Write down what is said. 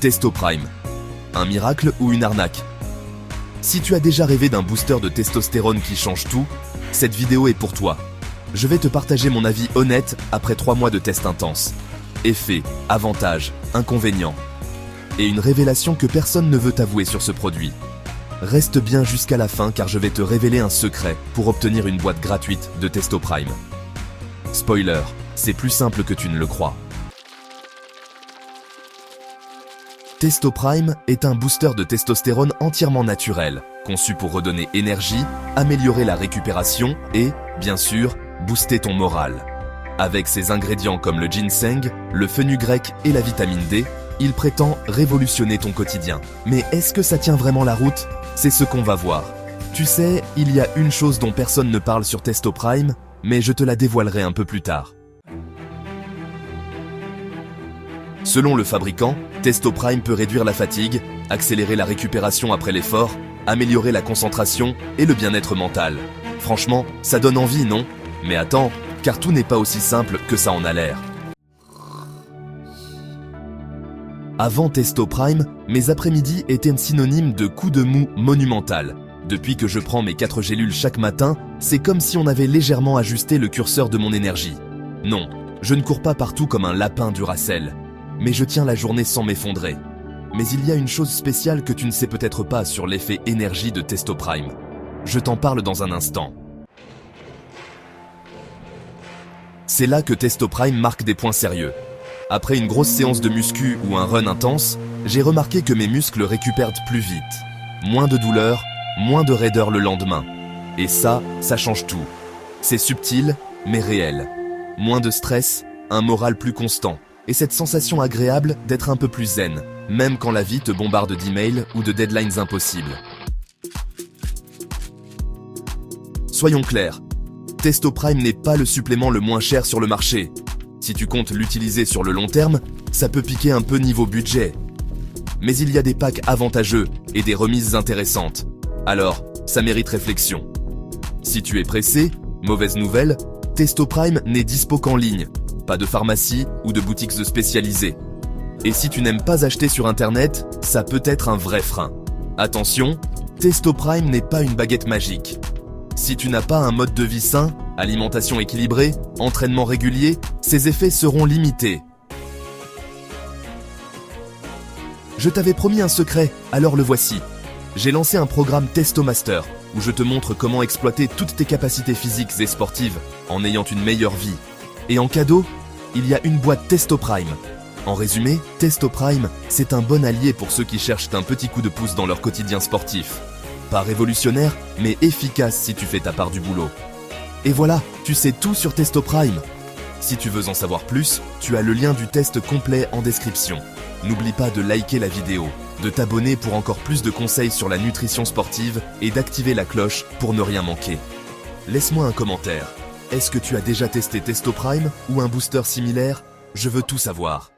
Testo Prime. Un miracle ou une arnaque? Si tu as déjà rêvé d'un booster de testostérone qui change tout, cette vidéo est pour toi. Je vais te partager mon avis honnête après 3 mois de tests intenses. Effets, avantages, inconvénients. Et une révélation que personne ne veut t'avouer sur ce produit. Reste bien jusqu'à la fin car je vais te révéler un secret pour obtenir une boîte gratuite de Testo Prime. Spoiler, c'est plus simple que tu ne le crois. Testo Prime est un booster de testostérone entièrement naturel, conçu pour redonner énergie, améliorer la récupération et, bien sûr, booster ton moral. Avec ses ingrédients comme le ginseng, le fenugrec et la vitamine D, il prétend révolutionner ton quotidien. Mais est-ce que ça tient vraiment la route? C'est ce qu'on va voir. Tu sais, il y a une chose dont personne ne parle sur Testo Prime, mais je te la dévoilerai un peu plus tard. Selon le fabricant, Testo Prime peut réduire la fatigue, accélérer la récupération après l'effort, améliorer la concentration et le bien-être mental. Franchement, ça donne envie, non? Mais attends, car tout n'est pas aussi simple que ça en a l'air. Avant Testo Prime, mes après-midi étaient synonymes de coup de mou monumental. Depuis que je prends mes 4 gélules chaque matin, c'est comme si on avait légèrement ajusté le curseur de mon énergie. Non, je ne cours pas partout comme un lapin Duracell, mais je tiens la journée sans m'effondrer. Mais il y a une chose spéciale que tu ne sais peut-être pas sur l'effet énergie de Testo Prime. Je t'en parle dans un instant. C'est là que Testo Prime marque des points sérieux. Après une grosse séance de muscu ou un run intense, j'ai remarqué que mes muscles récupèrent plus vite. Moins de douleur, moins de raideur le lendemain. Et ça change tout. C'est subtil, mais réel. Moins de stress, un moral plus constant. Et cette sensation agréable d'être un peu plus zen, même quand la vie te bombarde d'emails ou de deadlines impossibles. Soyons clairs, Testo Prime n'est pas le supplément le moins cher sur le marché. Si tu comptes l'utiliser sur le long terme, ça peut piquer un peu niveau budget. Mais il y a des packs avantageux et des remises intéressantes. Alors, ça mérite réflexion. Si tu es pressé, mauvaise nouvelle, Testo Prime n'est dispo qu'en ligne. Pas de pharmacie ou de boutiques spécialisées. Et si tu n'aimes pas acheter sur internet, ça peut être un vrai frein. Attention, Testo Prime n'est pas une baguette magique. Si tu n'as pas un mode de vie sain, alimentation équilibrée, entraînement régulier, ses effets seront limités. Je t'avais promis un secret, alors le voici. J'ai lancé un programme Testo Master, où je te montre comment exploiter toutes tes capacités physiques et sportives en ayant une meilleure vie. Et en cadeau, il y a une boîte Testo Prime. En résumé, Testo Prime, c'est un bon allié pour ceux qui cherchent un petit coup de pouce dans leur quotidien sportif. Pas révolutionnaire, mais efficace si tu fais ta part du boulot. Et voilà, tu sais tout sur Testo Prime. Si tu veux en savoir plus, tu as le lien du test complet en description. N'oublie pas de liker la vidéo, de t'abonner pour encore plus de conseils sur la nutrition sportive et d'activer la cloche pour ne rien manquer. Laisse-moi un commentaire. Est-ce que tu as déjà testé Testo Prime ou un booster similaire? Je veux tout savoir.